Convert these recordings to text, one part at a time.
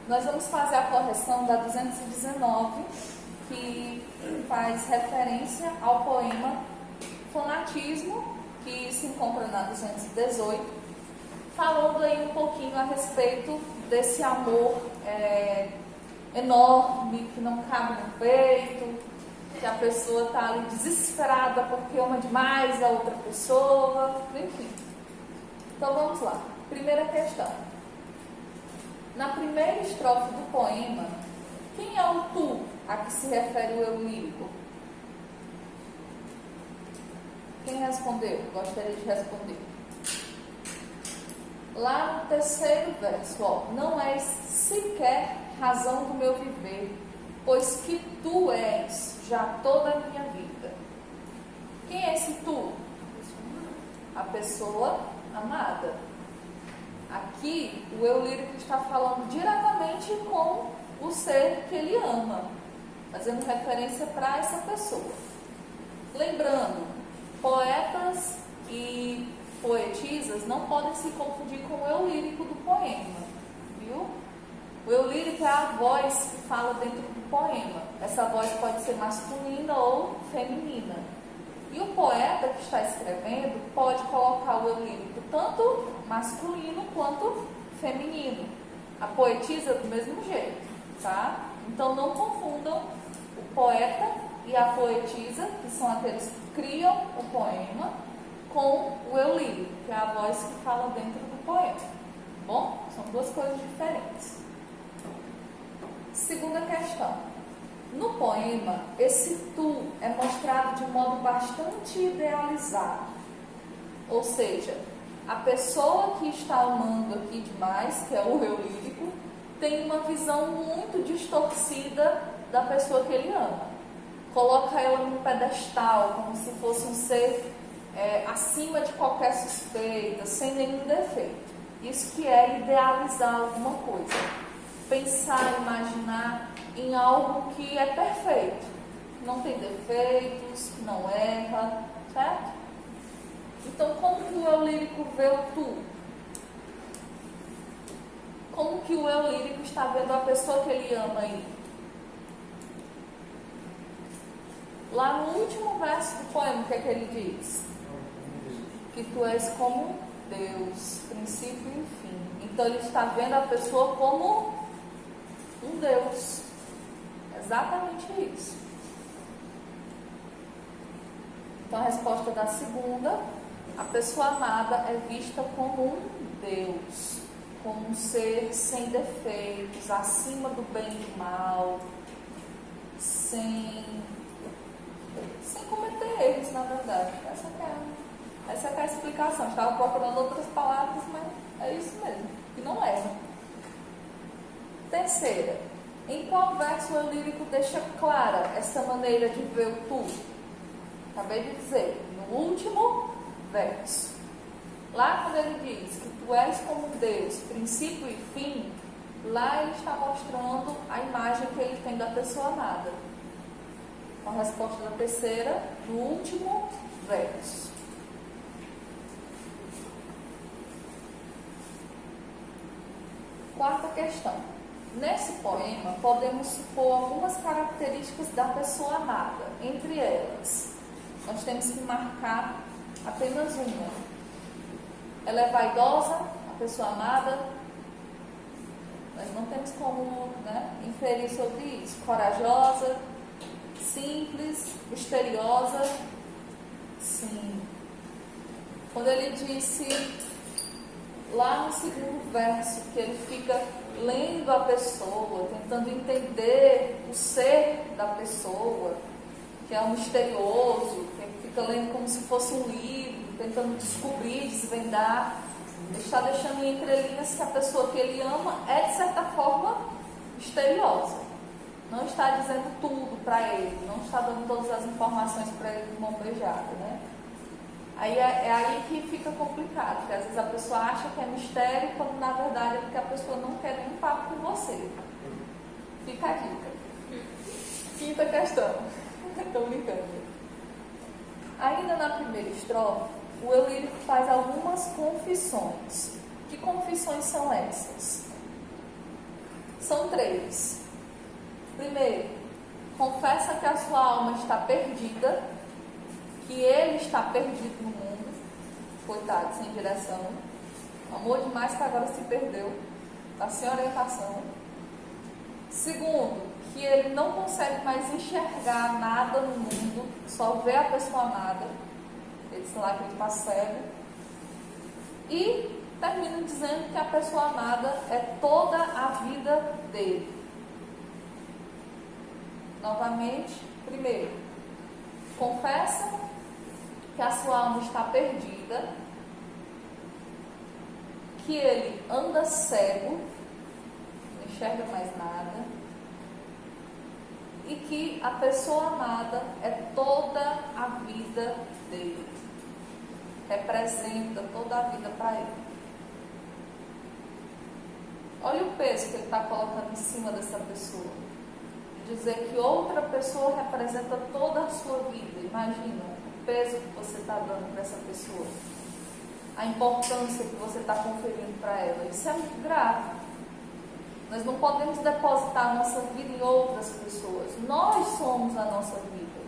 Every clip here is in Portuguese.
Nós vamos fazer a correção da 219, que faz referência ao poema Fanatismo, que se encontra na 218, falando aí um pouquinho a respeito desse amor enorme, que não cabe no peito, que a pessoa está ali desesperada porque ama demais a outra pessoa, enfim. Então vamos lá. Primeira questão. Na primeira estrofe do poema, quem é o tu a que se refere o eu lírico? Quem respondeu? Gostaria de responder. Lá no terceiro verso, não és sequer razão do meu viver, pois que tu és já toda a minha vida. Quem é esse tu? A pessoa amada. Aqui, o eu lírico está falando diretamente com o ser que ele ama, fazendo referência para essa pessoa. Lembrando, poetas e poetisas não podem se confundir com o eu lírico do poema, viu? O eu lírico é a voz que fala dentro do poema. Essa voz pode ser masculina ou feminina. E o poeta que está escrevendo pode colocar o eu lírico tanto masculino quanto feminino. A poetisa do mesmo jeito, tá? Então não confundam o poeta e a poetisa, que são aqueles que criam o poema, com o eu lírico, que é a voz que fala dentro do poema. Bom, são duas coisas diferentes. Segunda questão. No poema, esse tu é mostrado de modo bastante idealizado. Ou seja, a pessoa que está amando aqui demais, que é o eu lírico, tem uma visão muito distorcida da pessoa que ele ama. Coloca ela num pedestal, como se fosse um ser acima de qualquer suspeita, sem nenhum defeito. Isso que é idealizar alguma coisa. Pensar, imaginar em algo que é perfeito, não tem defeitos, que não erra, certo? Então, como que o eu lírico vê o tu? Como que o eu lírico está vendo a pessoa que ele ama aí? Lá no último verso do poema, o que é que ele diz? Que tu és como Deus, princípio e fim. Então, ele está vendo a pessoa como um Deus. Exatamente isso. Então a resposta da segunda, a pessoa amada é vista como um Deus, como um ser sem defeitos, acima do bem e do mal, sem cometer erros, na verdade. Essa é a explicação. Estava procurando outras palavras, mas é isso mesmo, que não erra. Terceira, em qual verso o eu lírico deixa clara essa maneira de ver o tu? Acabei de dizer, no último verso. Lá quando ele diz que tu és como Deus, princípio e fim, lá ele está mostrando a imagem que ele tem da pessoa amada. A resposta da terceira, no último verso. Quarta questão. Nesse poema, podemos supor algumas características da pessoa amada. Entre elas, nós temos que marcar apenas uma. Ela é vaidosa, a pessoa amada. Nós não temos como inferir sobre isso. Corajosa, simples, misteriosa. Sim. Quando ele disse lá no segundo verso que ele fica lendo a pessoa, tentando entender o ser da pessoa, que é um misterioso, que fica lendo como se fosse um livro, tentando descobrir, desvendar. Ele está deixando em entrelinhas que a pessoa que ele ama é, de certa forma, misteriosa. Não está dizendo tudo para ele, não está dando todas as informações para ele de mão beijada, né? Aí é aí que fica complicado, porque às vezes a pessoa acha que é mistério, quando na verdade é porque a pessoa não quer nenhum papo com você. Fica a dica. Quinta questão. Estou brincando. Ainda na primeira estrofe, o eu lírico faz algumas confissões. Que confissões são essas? São 3. Primeiro, confessa que a sua alma está perdida, que ele está perdido no mundo, coitado, sem direção, amou demais que agora se perdeu, está sem orientação. Segundo, que ele não consegue mais enxergar nada no mundo, só vê a pessoa amada, ele se lá que ele está cego. E termina dizendo que a pessoa amada é toda a vida dele. Novamente, primeiro, confessa que a sua alma está perdida, que ele anda cego, não enxerga mais nada, e que a pessoa amada é toda a vida dele, representa toda a vida para ele. Olha o peso que ele está colocando em cima dessa pessoa. Dizer que outra pessoa representa toda a sua vida. Imagina o peso que você está dando para essa pessoa, a importância que você está conferindo para ela. Isso é muito grave. Nós não podemos depositar a nossa vida em outras pessoas. Nós somos a nossa vida.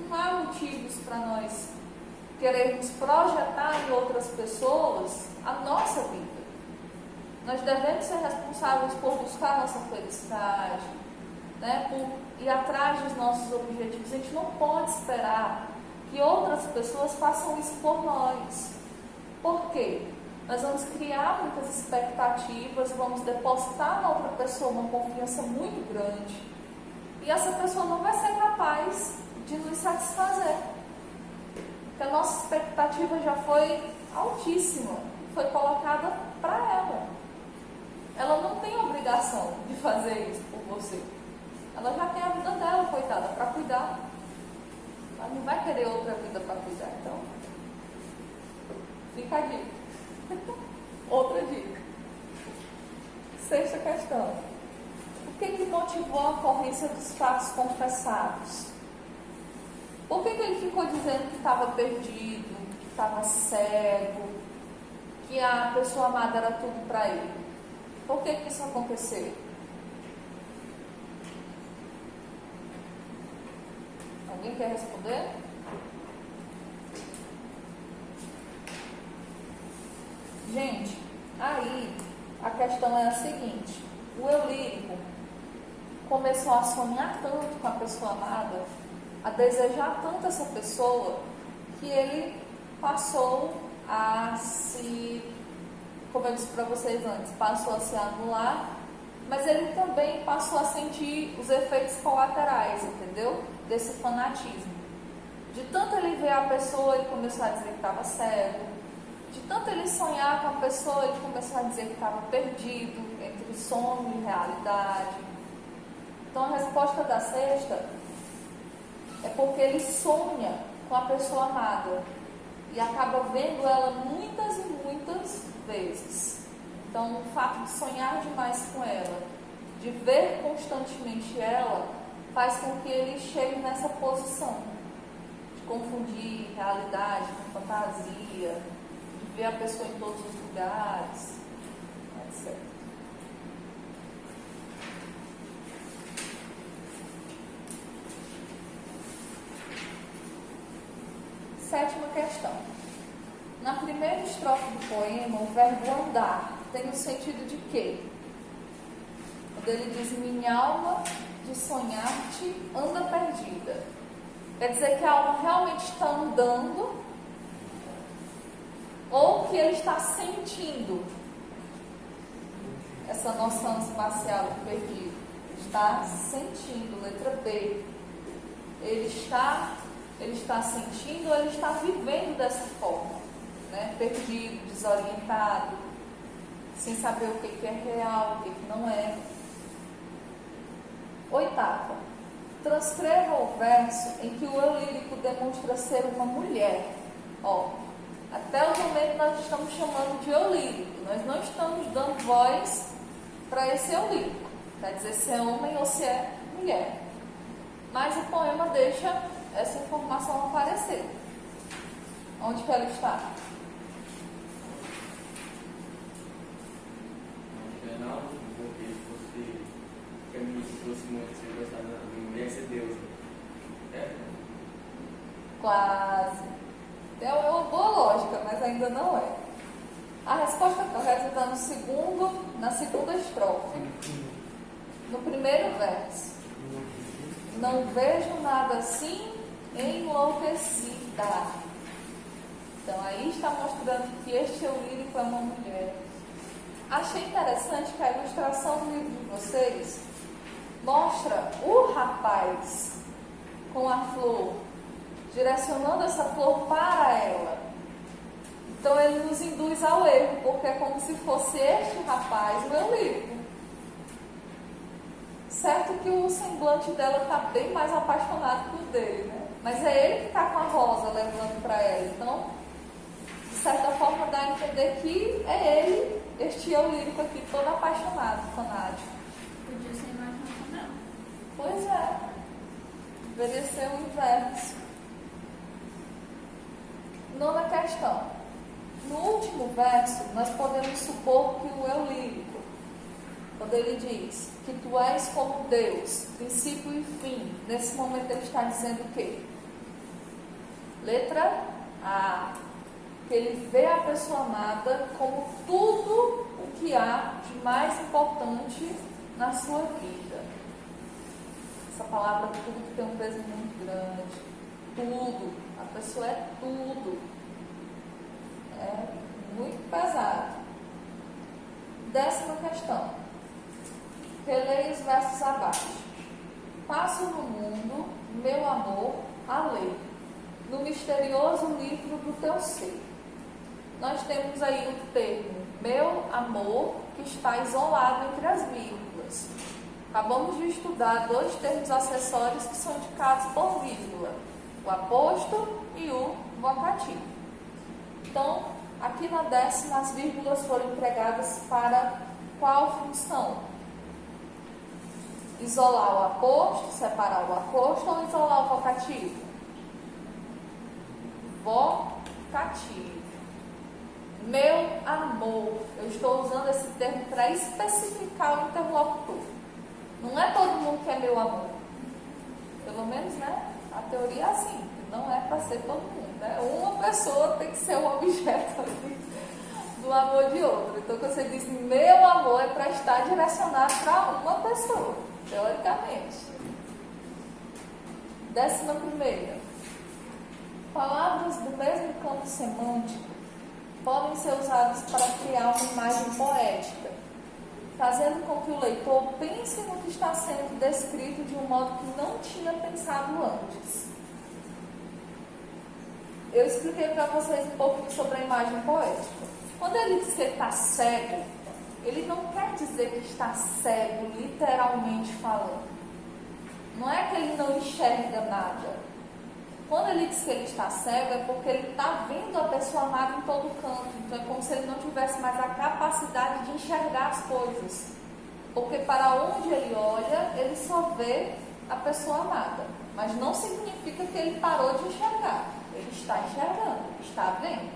Não há motivos para nós querermos projetar em outras pessoas a nossa vida. Nós devemos ser responsáveis por buscar a nossa felicidade, né? Por ir atrás dos nossos objetivos. A gente não pode esperar que outras pessoas façam isso por nós. Por quê? Nós vamos criar muitas expectativas, vamos depositar na outra pessoa uma confiança muito grande, e essa pessoa não vai ser capaz de nos satisfazer, porque a nossa expectativa já foi altíssima, foi colocada para ela. Ela não tem obrigação de fazer isso por você. Ela já tem a vida dela, coitada, para cuidar. Ela não vai querer outra vida para cuidar. Então, fica a dica. Outra dica. 6ª questão. O que motivou a ocorrência dos fatos confessados? Por que ele ficou dizendo que estava perdido, que estava cego, que a pessoa amada era tudo para ele? Por que isso aconteceu? Alguém quer responder? Gente, aí a questão é a seguinte: o eu lírico começou a sonhar tanto com a pessoa amada, a desejar tanto essa pessoa, que ele passou a se, como eu disse para vocês antes, passou a se anular, mas ele também passou a sentir os efeitos colaterais, entendeu? Desse fanatismo. De tanto ele ver a pessoa, ele começou a dizer que estava cego. De tanto ele sonhar com a pessoa, ele começou a dizer que estava perdido entre sonho e realidade. Então a resposta da 6ª é porque ele sonha com a pessoa amada e acaba vendo ela muitas e muitas vezes. Então o fato de sonhar demais com ela, de ver constantemente ela, faz com que ele chegue nessa posição de confundir realidade com fantasia, ver a pessoa em todos os lugares, etc. Sétima questão. Na primeira estrofe do poema, o verbo andar tem o sentido de quê? Quando ele diz: minha alma de sonhar-te anda perdida. Quer dizer que a alma realmente está andando, ou que ele está sentindo essa noção espacial de perdido. Está sentindo, letra B. Ele está sentindo, ou ele está vivendo dessa forma, né? Perdido, desorientado, sem saber o que é real, o que não é. 8ª. Transcreva o verso em que o eu lírico demonstra ser uma mulher. Até o momento nós estamos chamando de eu lírico. Nós não estamos dando voz para esse eu lírico. Quer dizer se é homem ou se é mulher. Mas o poema deixa essa informação aparecer. Onde que ela está? No final do muito se ele gostar de mulher ser Deus. Quase. É uma boa lógica, mas ainda não é. A resposta correta está na segunda estrofe. No primeiro verso. Não vejo nada assim enlouquecida. Então aí está mostrando que este eu lírico é uma mulher. Achei interessante que a ilustração do livro de vocês mostra o rapaz com a flor, direcionando essa flor para ela. Então ele nos induz ao erro, porque é como se fosse este rapaz o eu lírico. Certo que o semblante dela está bem mais apaixonado que o dele, né? Mas é ele que está com a rosa levando para ela. Então, de certa forma, dá a entender que é ele, este eu lírico aqui, todo apaixonado, fanático. Podia ser mais racional. Pois é. Deveria ser o inverso. Nona questão. No último verso, nós podemos supor que o eu lírico, quando ele diz que tu és como Deus, princípio e fim, nesse momento ele está dizendo o quê? Letra A. Que ele vê a pessoa amada como tudo o que há de mais importante na sua vida. Essa palavra tudo tem um peso muito grande. Tudo. A pessoa é tudo. É muito pesado. 10ª questão. Releia os versos abaixo. Passo no mundo, meu amor, a ler, no misterioso livro do teu ser. Nós temos aí o termo meu amor, que está isolado entre as vírgulas. Acabamos de estudar 2 termos acessórios que são indicados por vírgula, o aposto e o vocativo. Então, aqui na 10ª, as vírgulas foram empregadas para qual função? Isolar o aposto, separar o aposto ou isolar o vocativo? Vocativo. Meu amor. Eu estou usando esse termo para especificar o interlocutor. Não é todo mundo que é meu amor. Pelo menos, né? A teoria é assim. Não é para ser todo mundo, né? Uma pessoa tem que ser o objeto do amor de outra. Então, quando você diz meu amor, é para estar direcionado para uma pessoa, teoricamente. 11ª. Palavras do mesmo campo semântico podem ser usadas para criar uma imagem poética, fazendo com que o leitor pense no que está sendo descrito de um modo que não tinha pensado antes. Eu expliquei para vocês um pouquinho sobre a imagem poética. Quando ele diz que ele está cego, ele não quer dizer que está cego, literalmente falando. Não é que ele não enxerga nada. Quando ele diz que ele está cego, é porque ele está vendo a pessoa amada em todo canto. Então é como se ele não tivesse mais a capacidade de enxergar as coisas. Porque para onde ele olha, ele só vê a pessoa amada. Mas não significa que ele parou de enxergar. Ele está enxergando, está vendo.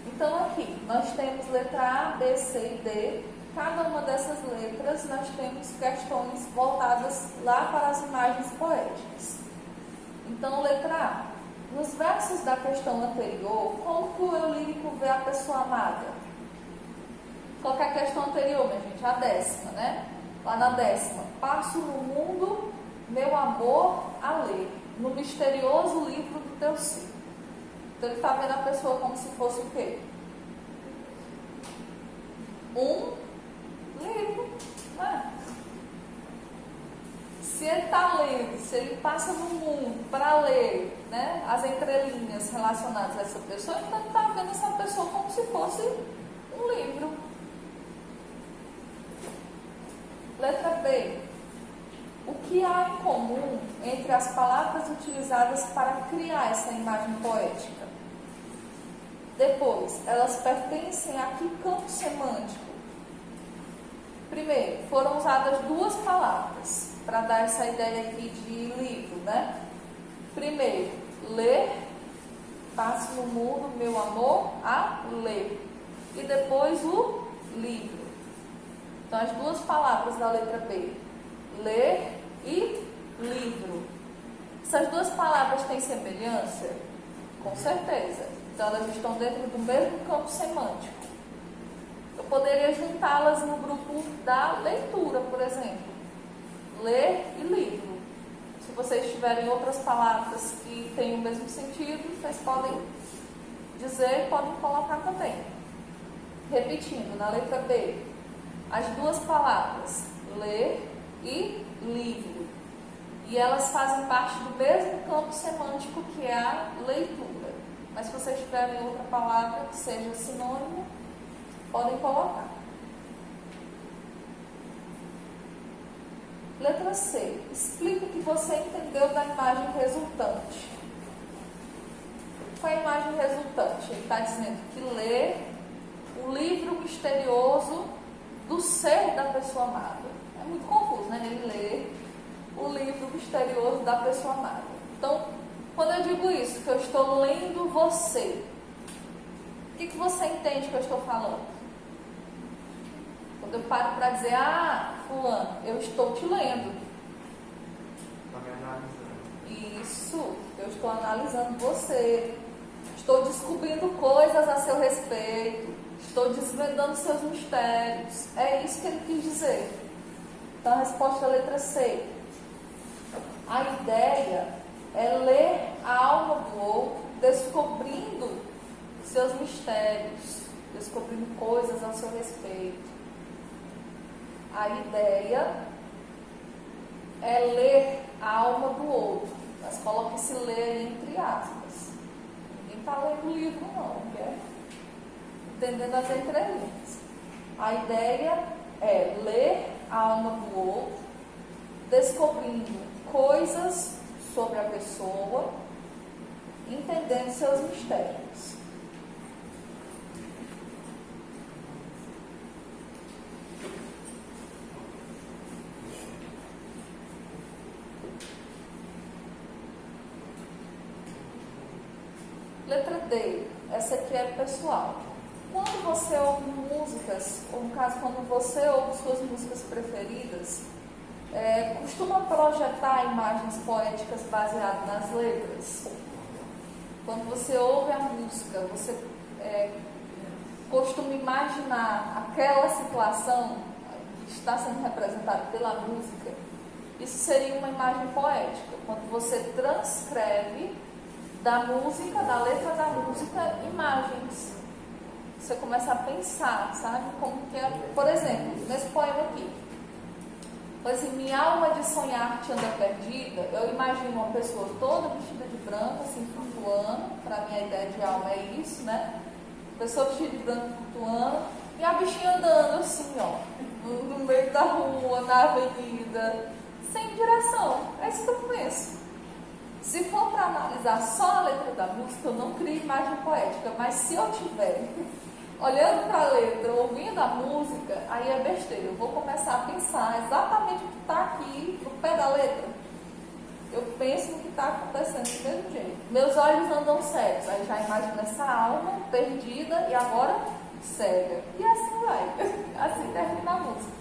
Então aqui, nós temos letra A, B, C e D. Cada uma dessas letras, nós temos questões voltadas lá para as imagens poéticas. Então, letra A. Nos versos da questão anterior, como que o eu lírico vê a pessoa amada? Qual que é a questão anterior, minha gente? A 10ª, né? Lá na 10ª. Passo no mundo, meu amor, a ler, no misterioso livro do teu ser. Então, ele está vendo a pessoa como se fosse o quê? Um livro, né? Se ele está lendo, se ele passa no mundo para ler, né, as entrelinhas relacionadas a essa pessoa, então ele está vendo essa pessoa como se fosse um livro. Letra B. O que há em comum entre as palavras utilizadas para criar essa imagem poética? Depois, elas pertencem a que campo semântico? Primeiro, foram usadas 2 palavras para dar essa ideia aqui de livro, né? Primeiro, ler, passo no mundo, meu amor, a ler. E depois o livro. Então, as duas palavras da letra B, ler e livro. Essas duas palavras têm semelhança? Com certeza. Então, elas estão dentro do mesmo campo semântico. Eu poderia juntá-las no grupo da leitura, por exemplo. Ler e livro. Se vocês tiverem outras palavras que têm o mesmo sentido, vocês podem dizer e podem colocar também. Repetindo, na letra B, as duas palavras, ler e livro. E elas fazem parte do mesmo campo semântico que é a leitura. Mas se vocês tiverem outra palavra que seja sinônimo, podem colocar. Letra C. Explica o que você entendeu da imagem resultante. Qual é a imagem resultante? Ele está dizendo que lê o livro misterioso do ser da pessoa amada. É muito confuso, né? Ele lê o livro misterioso da pessoa amada. Então, quando eu digo isso, que eu estou lendo você, o que você entende que eu estou falando? Quando eu paro para dizer, fulano, eu estou te lendo. Está me analisando. Isso, eu estou analisando você. Estou descobrindo coisas a seu respeito. Estou desvendando seus mistérios. É isso que ele quis dizer. Então, a resposta é a letra C. A ideia é ler a alma do outro, descobrindo seus mistérios, descobrindo coisas ao seu respeito. A ideia é ler a alma do outro, mas coloca esse ler entre aspas. Ninguém está lendo o livro, não, né? Entendendo as entrelinhas. A ideia é ler a alma do outro, descobrindo coisas sobre a pessoa, entendendo seus mistérios. Letra D, essa aqui é pessoal. Quando você ouve músicas, ou no caso, quando você ouve suas músicas preferidas, costuma projetar imagens poéticas baseadas nas letras? Quando você ouve a música, você costuma imaginar aquela situação que está sendo representada pela música? Isso seria uma imagem poética. Quando você transcreve da música, da letra da música, imagens. Você começa a pensar, sabe? Como que é, por exemplo, nesse poema aqui. Assim, minha alma de sonhar te anda perdida. Eu imagino uma pessoa toda vestida de branco, assim, flutuando. Para mim, a ideia de alma é isso, né? Pessoa vestida de branco, flutuando. E a bichinha andando assim, ó, no meio da rua, na avenida, sem direção. É isso que eu penso. Se for para analisar só a letra da música, eu não crio imagem poética. Mas se eu tiver olhando para a letra, ouvindo a música, aí é besteira. Eu vou começar a pensar exatamente o que está aqui no pé da letra. Eu penso no que está acontecendo do mesmo jeito. Meus olhos andam cegos. Aí já imagino essa alma perdida e agora cega. E assim vai. Assim termina a música.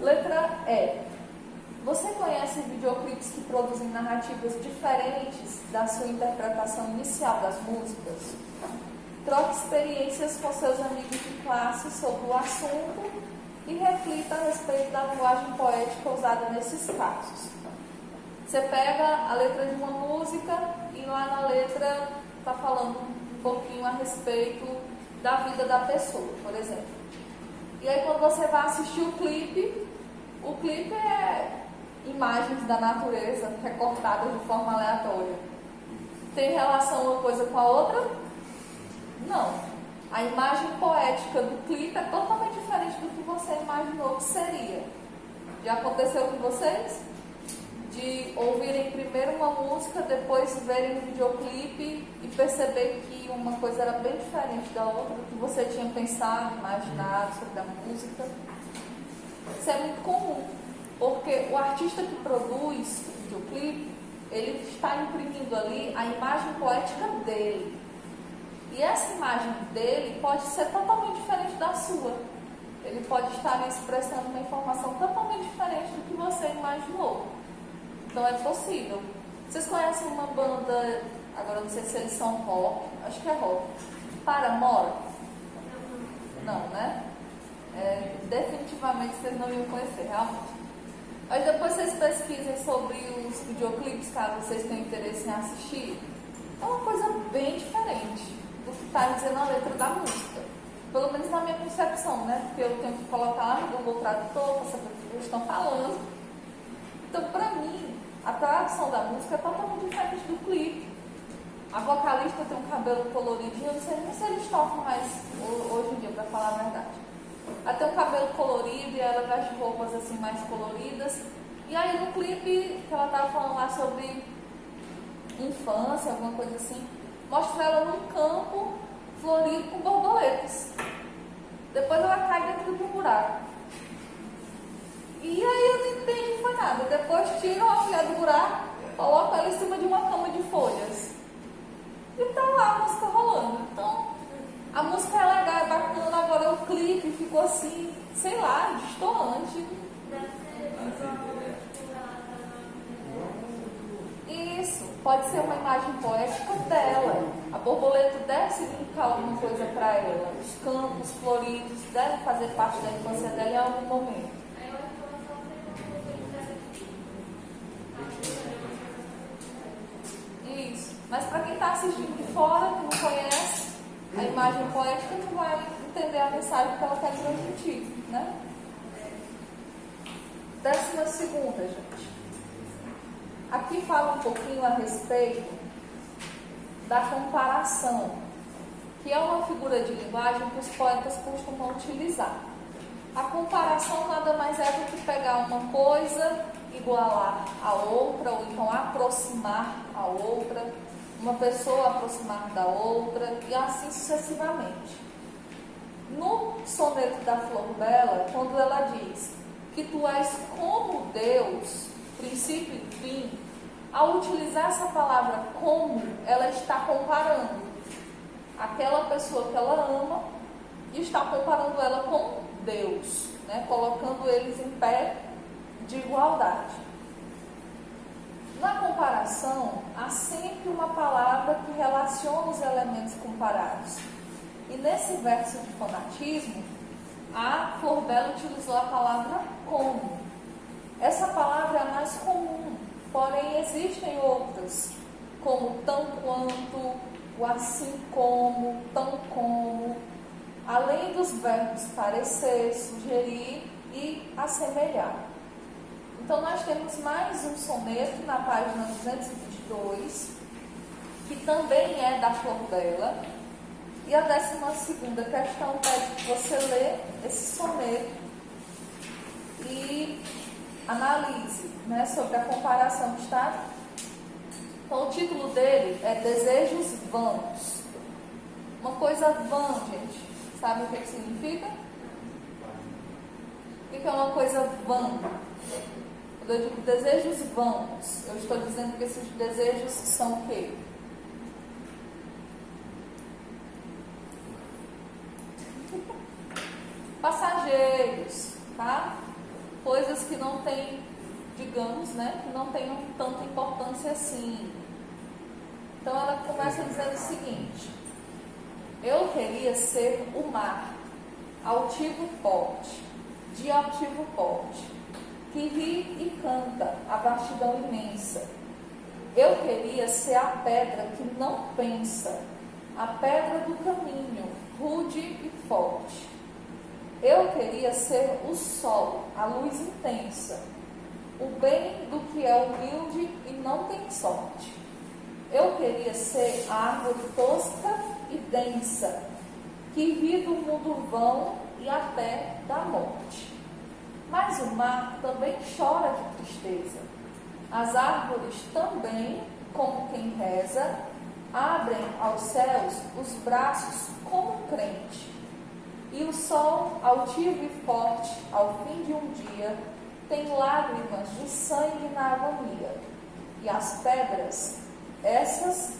Letra E. Você conhece videoclipes que produzem narrativas diferentes da sua interpretação inicial das músicas? Troque experiências com seus amigos de classe sobre o assunto e reflita a respeito da linguagem poética usada nesses casos. Você pega a letra de uma música e lá na letra está falando um pouquinho a respeito da vida da pessoa, por exemplo. E aí quando você vai assistir o clipe é imagens da natureza recortadas de forma aleatória. Tem relação uma coisa com a outra? Não. A imagem poética do clipe é totalmente diferente do que você imaginou que seria. Já aconteceu com vocês? De ouvirem primeiro uma música, depois verem o videoclipe e perceber que uma coisa era bem diferente da outra, do que você tinha pensado, imaginado sobre a música. Isso é muito comum, porque o artista que produz o videoclipe, ele está imprimindo ali a imagem poética dele. E essa imagem dele pode ser totalmente diferente da sua. ele pode estar expressando uma informação totalmente diferente do que você imaginou. Então é possível. Vocês conhecem uma banda, agora não sei se eles são rock, acho que é rock, Paramore? Não, né? Definitivamente vocês não iam conhecer, realmente. Mas depois vocês pesquisem sobre os videoclipes, caso vocês tenham interesse em assistir. É uma coisa bem diferente do que está dizendo a letra da música. Pelo menos na minha concepção, né? Porque eu tenho que colocar lá no Google Tradutor para saber o que eles estão falando. Então, para mim, a tradução da música é totalmente diferente do clipe. A vocalista tem um cabelo coloridinho, eu não sei nem se eles tocam mais hoje em dia, para falar a verdade. Ela tem um cabelo colorido e ela veste roupas assim mais coloridas. E aí no clipe que ela estava falando lá sobre infância, alguma coisa assim, mostra ela num campo florido com borboletas. Depois ela cai dentro do buraco. E aí eu não entendi foi nada. Depois tiram a mulher do buraco, colocam ela em cima de uma cama de folhas. E tá lá a música rolando. Então, a música é legal, é bacana, agora o clipe ficou assim, sei lá, destoante. Isso, pode ser uma imagem poética dela. A borboleta deve significar alguma coisa para ela. Os campos floridos devem fazer parte da infância dela em algum momento. Isso, mas para quem está assistindo de fora, que não conhece a imagem poética, não vai entender a mensagem que ela quer transmitir, né? 12ª, gente. Aqui fala um pouquinho a respeito da comparação, que é uma figura de linguagem que os poetas costumam utilizar. A comparação nada mais é do que pegar uma coisa, igualar a outra, ou então aproximar a outra, uma pessoa aproximar da outra, e assim sucessivamente. No soneto da Flor Bela, quando ela diz que tu és como Deus, princípio e fim, ao utilizar essa palavra como, ela está comparando aquela pessoa que ela ama e está comparando ela com Deus, né? Colocando eles em pé de igualdade. Na comparação, há sempre uma palavra que relaciona os elementos comparados. E nesse verso de fonatismo, a Flor Bela utilizou a palavra como. Essa palavra é a mais comum, porém existem outras, como tão quanto, o assim como, tão como, além dos verbos parecer, sugerir e assemelhar. Então nós temos mais um soneto na página 222, que também é da Flor Bela, e a 12ª questão pede que você lê esse soneto e analise, né, sobre a comparação que está. Então o título dele é Desejos Vãos. Uma coisa vã, gente, sabe o que significa? O que é uma coisa vã? Quando eu digo desejos vãos, eu estou dizendo que esses desejos são o quê? Passageiros, tá? Coisas que não têm, digamos, né, que não tenham tanta importância assim. Então ela começa dizendo o seguinte: eu queria ser o mar, altivo porte, de altivo porte, que ri e canta a vastidão imensa. Eu queria ser a pedra que não pensa, a pedra do caminho, rude e forte. Eu queria ser o sol, a luz intensa, o bem do que é humilde e não tem sorte. Eu queria ser a árvore tosca e densa, que ri do mundo vão e até da morte. Mas o mar também chora de tristeza. As árvores também, como quem reza, abrem aos céus os braços como um crente. E o sol, altivo e forte, ao fim de um dia, tem lágrimas de sangue na agonia. E as pedras, essas,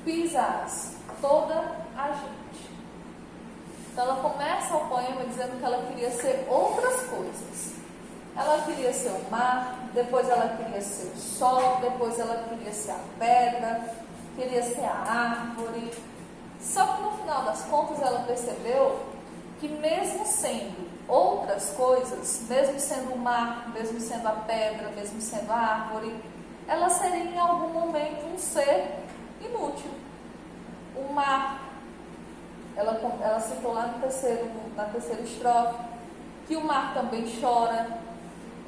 pisa-as toda a gente. Então ela começa o poema dizendo que ela queria ser outras coisas. Ela queria ser o mar, depois ela queria ser o sol, depois ela queria ser a pedra, queria ser a árvore. Só que no final das contas ela percebeu que mesmo sendo outras coisas, mesmo sendo o mar, mesmo sendo a pedra, mesmo sendo a árvore, ela seria em algum momento um ser inútil. O mar, ela citou lá na terceira estrofe, que o mar também chora.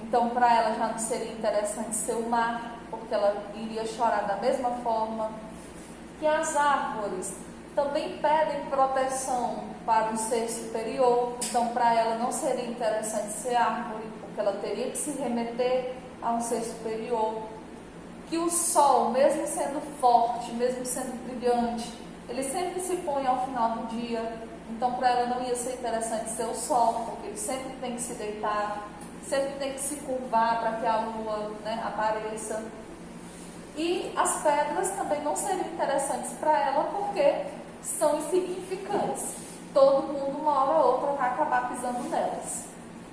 Então, para ela já não seria interessante ser o mar, porque ela iria chorar da mesma forma. Que as árvores também pedem proteção para um ser superior. Então, para ela não seria interessante ser árvore, porque ela teria que se remeter a um ser superior. Que o sol, mesmo sendo forte, mesmo sendo brilhante, ele sempre se põe ao final do dia. Então, para ela não ia ser interessante ser o sol, porque ele sempre tem que se deitar, sempre tem que se curvar para que a lua, né, apareça. E as pedras também não seriam interessantes para ela, porque são insignificantes. Todo mundo, uma hora ou outra, vai acabar pisando nelas.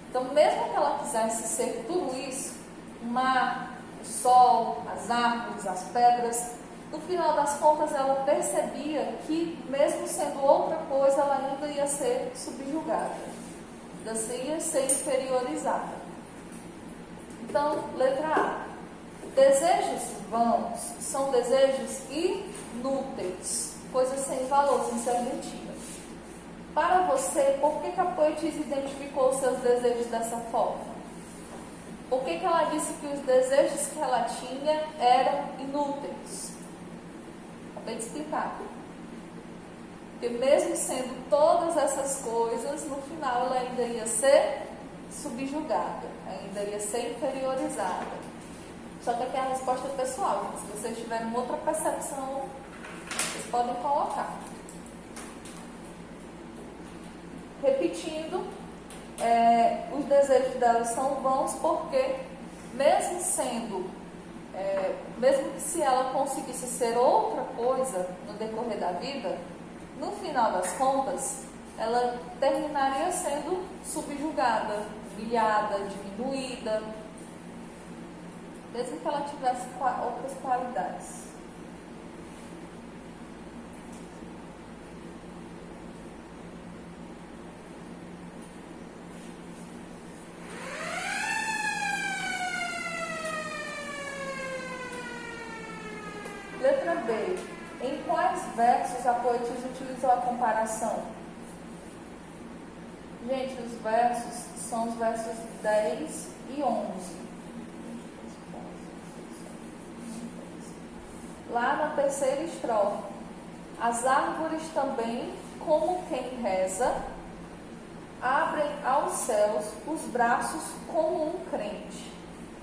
Então, mesmo que ela quisesse ser tudo isso, o mar, o sol, as árvores, as pedras, no final das contas ela percebia que, mesmo sendo outra coisa, ela ainda ia ser subjugada, ainda ia ser inferiorizada. Então, letra A. Desejos vãos são desejos inúteis, coisas sem valor, sem serventia. Para você, por que a poetisa identificou os seus desejos dessa forma? Por que ela disse que os desejos que ela tinha eram inúteis? Acabei de explicar. Porque mesmo sendo todas essas coisas, no final ela ainda ia ser subjugada, ainda ia ser inferiorizada. Só que aqui é a resposta pessoal. Se vocês tiverem outra percepção, vocês podem colocar. Repetindo, os desejos dela são vãos porque, mesmo que se ela conseguisse ser outra coisa no decorrer da vida, no final das contas, ela terminaria sendo subjugada, humilhada, diminuída, mesmo que ela tivesse outras qualidades. Letra B. Em quais versos a poetisa utilizou a comparação? Gente, os versos são os versos 10 e 11. Lá na terceira estrofe. As árvores também, como quem reza, abrem aos céus os braços como um crente.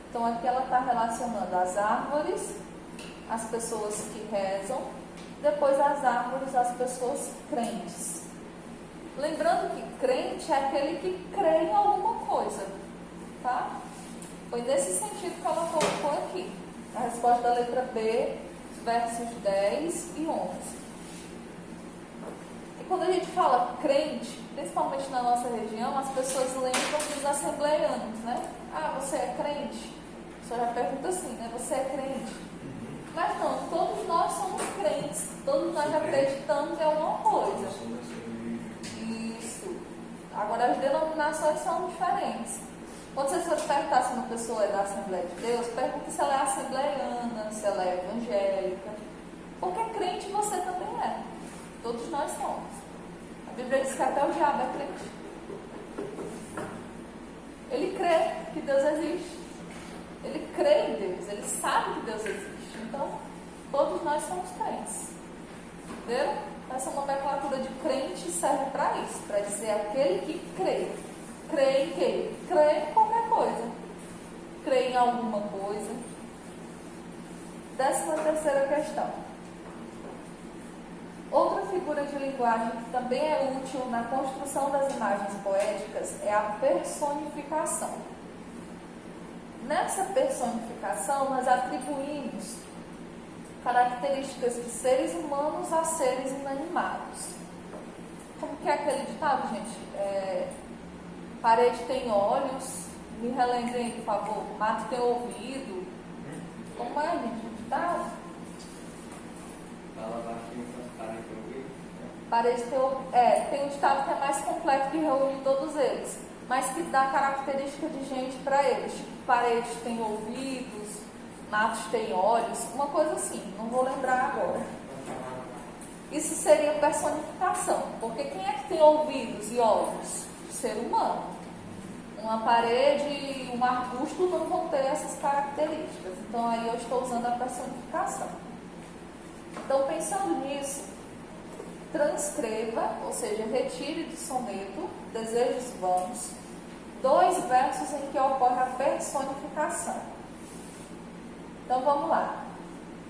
Então aqui ela está relacionando as árvores, as pessoas que rezam, depois as árvores, as pessoas crentes. Lembrando que crente é aquele que crê em alguma coisa, tá? Foi nesse sentido que ela colocou aqui. A resposta da letra B, versos 10 e 11. E quando a gente fala crente, principalmente na nossa região, as pessoas lembram dos assembleianos, né? Ah, você é crente? A pessoa já pergunta assim, né? Você é crente? Mas não, todos nós somos crentes, todos nós acreditamos em alguma coisa. Isso. Agora as denominações são diferentes. Quando vocês forem perguntar se uma pessoa é da Assembleia de Deus, pergunte se ela é assembleiana, se ela é evangélica. Porque crente você também é. Todos nós somos. A Bíblia diz que até o diabo é crente. Ele crê que Deus existe. Ele crê em Deus, ele sabe que Deus existe. Então, todos nós somos crentes. Entendeu? Essa nomenclatura de crente serve para isso, para dizer aquele que crê. Crê em quê? Crê em qualquer coisa. Crê em alguma coisa. 13ª questão. Outra figura de linguagem que também é útil na construção das imagens poéticas é a personificação. Nessa personificação, nós atribuímos características de seres humanos a seres inanimados. Como que é aquele ditado, gente. Parede tem olhos. Me relembrem, por favor. Mato tem ouvido. Como é, gente? O ditado? Fala baixinho para as paredes ouvido. Parede tem um ditado que é mais completo, que reúne todos eles, mas que dá característica de gente para eles. Tipo, paredes têm ouvidos, matos têm olhos, uma coisa assim, não vou lembrar agora. Isso seria personificação, porque quem é que tem ouvidos e olhos? O ser humano. Uma parede e um arbusto não vão ter essas características, então aí eu estou usando a personificação. Então, pensando nisso, transcreva, ou seja, retire do soneto Desejos Vãos 2 versos em que ocorre a personificação. Então vamos lá.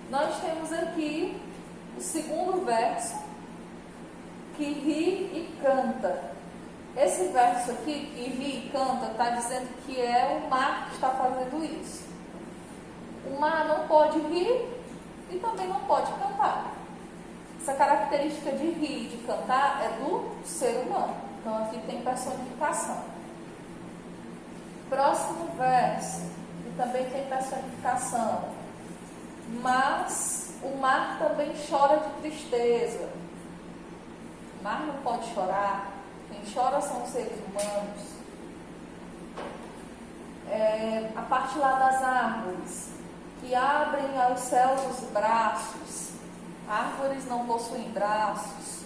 Nós temos aqui o segundo verso, que ri e canta. Esse verso aqui, que ri e canta, está dizendo que é o mar que está fazendo isso. O mar não pode rir e também não pode cantar. Essa característica de rir e de cantar é do ser humano. Então aqui tem personificação. Próximo verso, que também tem personificação. Mas o mar também chora de tristeza. O mar não pode chorar. Quem chora são os seres humanos. A parte lá das árvores, que abrem aos céus os braços. Árvores não possuem braços,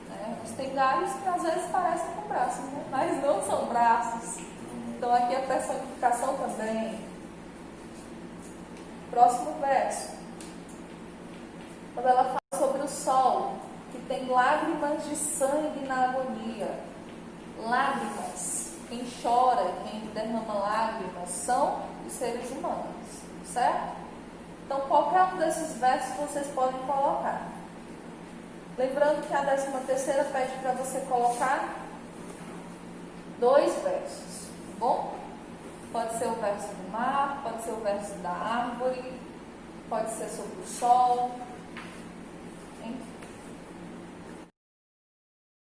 né? Mas tem galhos que às vezes parecem com braços, né? Mas não são braços. Então aqui a personificação também. Próximo verso. Quando ela fala sobre o sol, que tem lágrimas de sangue na agonia. Lágrimas. Quem chora, quem derrama lágrimas são os seres humanos, certo? Então, qualquer um desses versos vocês podem colocar. Lembrando que a 13ª pede para você colocar 2 versos, tá bom? Pode ser o verso do mar, pode ser o verso da árvore, pode ser sobre o sol.